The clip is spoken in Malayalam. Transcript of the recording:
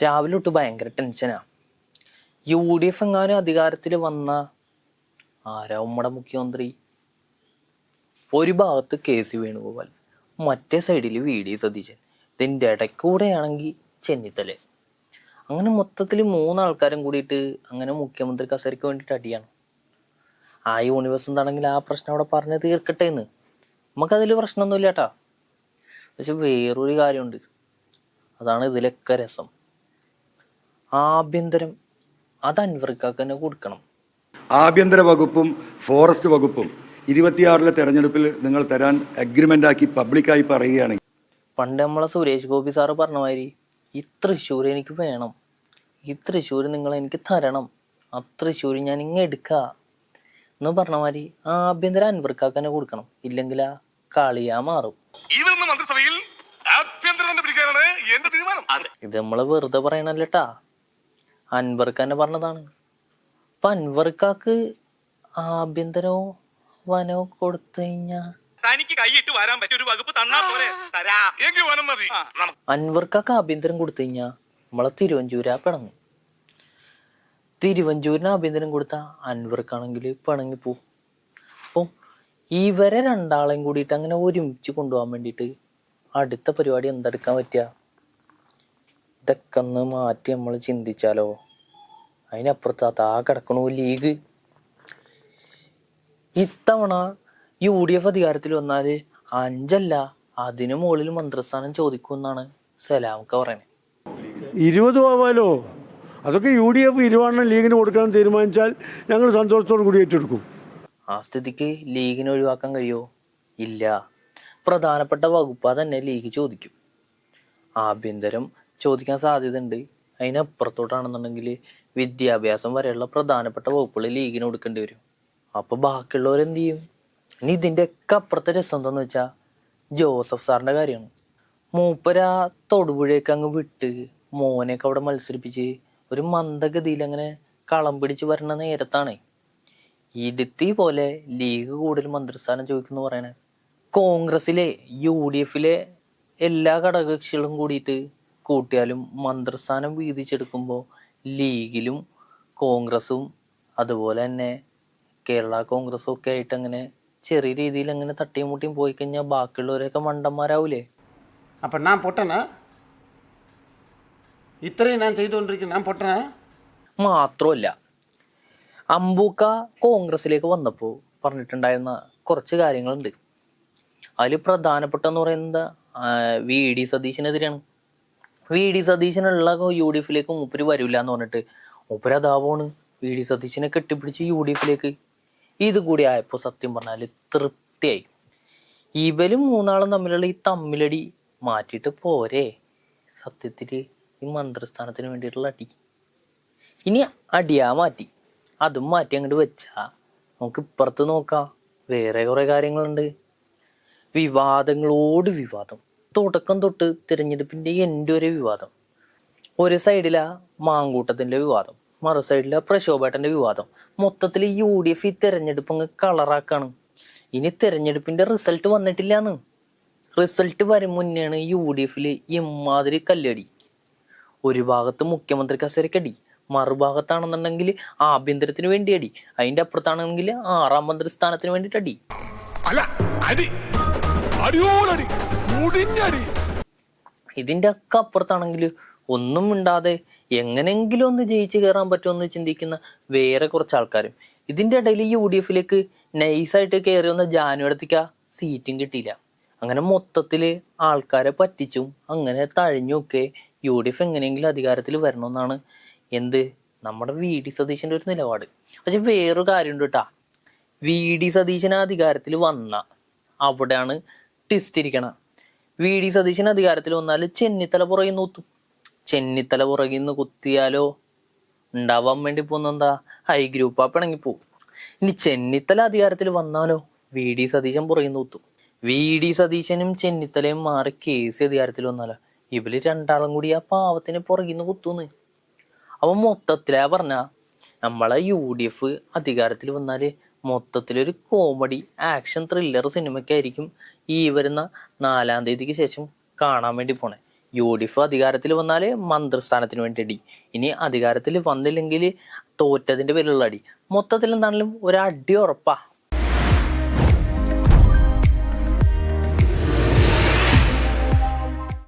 രാവിലെ തൊട്ട് ഭയങ്കര ടെൻഷനാ. UDF എങ്ങാനും അധികാരത്തിൽ വന്ന ആരാ നമ്മുടെ മുഖ്യമന്ത്രി? ഒരു ഭാഗത്ത് KC വേണുഗോപാൽ, മറ്റേ സൈഡിൽ VD സതീശൻ, ഇതിൻ്റെ ഇടയ്ക്കൂടെയാണെങ്കിൽ ചെന്നിത്തല. അങ്ങനെ മൊത്തത്തിൽ മൂന്നാൾക്കാരും കൂടിയിട്ട് അങ്ങനെ മുഖ്യമന്ത്രി കസേരയ്ക്ക് വേണ്ടിയിട്ട് അടിയാണ്. ആ യൂണിവേഴ്സ് എന്താണെങ്കിൽ ആ പ്രശ്നം അവിടെ പറഞ്ഞ് തീർക്കട്ടെ എന്ന്. നമുക്കതിൽ പ്രശ്നമൊന്നുമില്ല കേട്ടാ. പക്ഷെ വേറൊരു കാര്യമുണ്ട്, അതാണ് ഇതിലൊക്കെ രസം. ആഭ്യന്തരം അത് അൻവർക്കാക്ക് തന്നെ കൊടുക്കണം. ആഭ്യന്തര വകുപ്പും ഫോറസ്റ്റ് വകുപ്പും 26-ലെ തെരഞ്ഞെടുപ്പിൽ നിങ്ങൾ തരാൻ അഗ്രിമെന്റ് ആക്കി പബ്ലിക്കായി പറയുകയാണെങ്കിൽ, പണ്ട് നമ്മളെ സുരേഷ് ഗോപി സാറ് പറഞ്ഞ മാതിരി ഈ തൃശ്ശൂർ എനിക്ക് വേണം, ഈ തൃശ്ശൂർ നിങ്ങൾ എനിക്ക് തരണം, ആ തൃശ്ശൂർ ഞാൻ ഇങ്ങനെ എടുക്കുക എന്ന് പറഞ്ഞ മാതിരി ആഭ്യന്തരം അൻവർക്കാക്ക് തന്നെ കൊടുക്കണം. ഇല്ലെങ്കിൽ ആ കളിയാ മാറും. ഇത് നമ്മള് വെറുതെ പറയണല്ലേട്ടാ, അൻവർക്ക് തന്നെ പറഞ്ഞതാണ്. അപ്പൊ അൻവർക്കാക്ക് ആഭ്യന്തരോ വനോ കൊടുത്തു കഴിഞ്ഞാ അൻവർക്കാക്ക് ആഭ്യന്തരം കൊടുത്തു കഴിഞ്ഞാ നമ്മളെ തിരുവഞ്ചൂരാ പിണങ്ങും. തിരുവഞ്ചൂരിന് ആഭ്യന്തരം കൊടുത്ത അൻവർക്കാണെങ്കിൽ പിണങ്ങിപ്പോ. അപ്പൊ ഇവരെ രണ്ടാളെയും കൂടിയിട്ട് അങ്ങനെ ഒരുമിച്ച് കൊണ്ടുപോകാൻ വേണ്ടിയിട്ട് അടുത്ത പരിപാടി എന്തെടുക്കാൻ പറ്റുക? ഇതൊക്കെ ഒന്ന് മാറ്റി നമ്മൾ ചിന്തിച്ചാലോ. അതിനപ്പുറത്ത് ആ കിടക്കണു ലീഗ്. ഇത്തവണ UDF അധികാരത്തിൽ വന്നാല് 5 അതിനു മുകളിൽ മന്ത്രിസ്ഥാനം ചോദിക്കുമെന്നാണ് സലാമൊക്കെ പറയുന്നത്. 20 ആവാലോ. അതൊക്കെ UDF 20 ലീഗിന് കൊടുക്കാൻ തീരുമാനിച്ചാൽ ഞങ്ങൾ സന്തോഷത്തോടു കൂടി ഏറ്റെടുക്കും. ആ സ്ഥിതിക്ക് ലീഗിനെ ഒഴിവാക്കാൻ കഴിയുമോ? ഇല്ല. പ്രധാനപ്പെട്ട വകുപ്പ് തന്നെ ലീഗ് ചോദിക്കും. ആഭ്യന്തരം ചോദിക്കാൻ സാധ്യതയുണ്ട്. അതിനപ്പുറത്തോട്ടാണെന്നുണ്ടെങ്കിൽ വിദ്യാഭ്യാസം വരെയുള്ള പ്രധാനപ്പെട്ട വകുപ്പുകൾ ലീഗിന് കൊടുക്കേണ്ടി വരും. അപ്പൊ ബാക്കിയുള്ളവരെന്ത് ചെയ്യും? ഇനി ഇതിൻ്റെ ഒക്കെ അപ്പുറത്തെ രസം എന്താന്ന് വെച്ചാൽ ജോസഫ് സാറിന്റെ കാര്യമാണ്. മൂപ്പര തൊടുപുഴയൊക്കെ അങ്ങ് വിട്ട് മോനെയൊക്കെ അവിടെ മത്സരിപ്പിച്ച് ഒരു മന്ദഗതിയിൽ അങ്ങനെ കളം പിടിച്ച് വരണ നേരത്താണ് ഇടുത്തി പോലെ ലീഗ് കൂടുതൽ മന്ത്രിസ്ഥാനം ചോദിക്കുന്നു പറയണേ. കോൺഗ്രസിലെ UDFിലെ എല്ലാ ഘടകകക്ഷികളും കൂടിയിട്ട് കൂട്ടിയാലും മന്ത്രിസ്ഥാനം വീതിച്ചെടുക്കുമ്പോൾ ലീഗിലും കോൺഗ്രസും അതുപോലെ തന്നെ കേരള കോൺഗ്രസും ഒക്കെ ആയിട്ട് അങ്ങനെ ചെറിയ രീതിയിൽ അങ്ങനെ തട്ടിയും മുട്ടിയും പോയി കഴിഞ്ഞാൽ ബാക്കിയുള്ളവരൊക്കെ മണ്ടന്മാരാവൂലേ? അപ്പം ഞാൻ പൊട്ടനാ? ഇത്രയും ഞാൻ ചെയ്തുകൊണ്ടിരിക്കുന്നു, ഞാൻ പൊട്ടനാ? മാത്രമല്ല, അമ്പൂക്ക കോൺഗ്രസിലേക്ക് വന്നപ്പോൾ പറഞ്ഞിട്ടുണ്ടായിരുന്ന കുറച്ച് കാര്യങ്ങളുണ്ട്. അതിൽ പ്രധാനപ്പെട്ടെന്ന് പറയുന്നത് VD സതീശനെതിരെയാണ്. VD സതീശനുള്ള UDFിലേക്ക് മൂപ്പര് വരില്ല എന്ന് പറഞ്ഞിട്ട് മൂപ്പര് അതാവാണ് VD സതീശനെ കെട്ടിപ്പിടിച്ച് UDFിലേക്ക്. ഇത് കൂടി ആയപ്പോൾ സത്യം പറഞ്ഞാൽ തൃപ്തിയായി. ഇവരും മൂന്നാളും തമ്മിലുള്ള ഈ തമ്മിലടി മാറ്റിയിട്ട് പോരെ സത്യത്തിൽ ഈ മന്ത്രിസ്ഥാനത്തിന് വേണ്ടിയിട്ടുള്ള അടി. ഇനി അടിയാ മാറ്റി, അതും മാറ്റി അങ്ങോട്ട് വെച്ചാ നമുക്ക് ഇപ്പുറത്ത് നോക്കാം. വേറെ കുറെ കാര്യങ്ങളുണ്ട്. വിവാദങ്ങളോട് വിവാദം, തുടക്കം തൊട്ട് തിരഞ്ഞെടുപ്പിന്റെ എൻ്റെ ഒരു വിവാദം. ഒരു സൈഡിലാ മാങ്കൂട്ടത്തിന്റെ വിവാദം, മറു സൈഡിലാ പ്രശോഭേട്ടന്റെ വിവാദം. മൊത്തത്തിൽ UDF ഈ തെരഞ്ഞെടുപ്പ് അങ്ങ് കളറാക്കാണ്. ഇനി തെരഞ്ഞെടുപ്പിന്റെ റിസൾട്ട് വന്നിട്ടില്ലാന്ന്. റിസൾട്ട് വരും മുന്നെയാണ് UDFില് ഇമാതിരി കല്ലടി. ഒരു ഭാഗത്ത് മുഖ്യമന്ത്രി കസേരക്കടി, മറുഭാഗത്താണെന്നുണ്ടെങ്കിൽ ആഭ്യന്തരത്തിന് വേണ്ടി അടി, അതിന്റെ അപ്പുറത്താണെങ്കിൽ 6ാം മന്ത്രി സ്ഥാനത്തിന് വേണ്ടിയിട്ട് അടി. ഇതിന്റെ ഒക്കെ അപ്പുറത്താണെങ്കിൽ ഒന്നും മിണ്ടാതെ എങ്ങനെങ്കിലും ഒന്ന് ജയിച്ച് കയറാൻ പറ്റുമെന്ന് ചിന്തിക്കുന്ന വേറെ കുറച്ച് ആൾക്കാരും. ഇതിന്റെ ഇടയിൽ UDFിലേക്ക് നൈസായിട്ട് കയറി വന്ന ജാനുവടത്തേക്ക് സീറ്റും കിട്ടിയില്ല. അങ്ങനെ മൊത്തത്തില് ആൾക്കാരെ പറ്റിച്ചും അങ്ങനെ തഴഞ്ഞൊക്കെ UDF എങ്ങനെയെങ്കിലും അധികാരത്തിൽ വരണമെന്നാണ് നമ്മുടെ VD സതീശന്റെ ഒരു നിലപാട്. പക്ഷെ വേറൊരു കാര്യമുണ്ട് കേട്ടാ. VD സതീശൻ അധികാരത്തിൽ വന്ന അവിടെയാണ് ട്വിസ്റ്റ് ഇരിക്കണം. VD സതീശൻ അധികാരത്തിൽ വന്നാൽ ചെന്നിത്തല പുറകിൽ നിന്ന് കുത്തും. ചെന്നിത്തല പുറകിൽ നിന്ന് കുത്തിയാലോ ഉണ്ടാവാൻ വേണ്ടി പോകുന്നെന്താ? ഹൈ ഗ്രൂപ്പാ പിണങ്ങിപ്പോവും. ഇനി ചെന്നിത്തല അധികാരത്തിൽ വന്നാലോ VD സതീശൻ പുറകിൽ നിന്ന് കുത്തും. VD സതീശനും ചെന്നിത്തലയും മാറി KC അധികാരത്തിൽ വന്നാലോ ഇവര് രണ്ടാളും കൂടി ആ പാവത്തിന് പുറകിൽ നിന്ന് കുത്തുന്ന്. അപ്പൊ മൊത്തത്തിലാ പറഞ്ഞ നമ്മളെ UDF അധികാരത്തിൽ വന്നാല് മൊത്തത്തിലൊരു കോമഡി ആക്ഷൻ ത്രില്ലർ സിനിമയ്ക്കായിരിക്കും ഈ വരുന്ന 4-ാം തീയതിക്ക് ശേഷം കാണാൻ വേണ്ടി പോണേ. UDF അധികാരത്തിൽ വന്നാൽ മന്ത്രിസ്ഥാനത്തിന് വേണ്ടി അടി, ഇനി അധികാരത്തിൽ വന്നില്ലെങ്കിൽ തോറ്റതിന്റെ പേരിലുള്ള അടി. മൊത്തത്തിൽ എന്താണെങ്കിലും ഒരടി ഉറപ്പാ.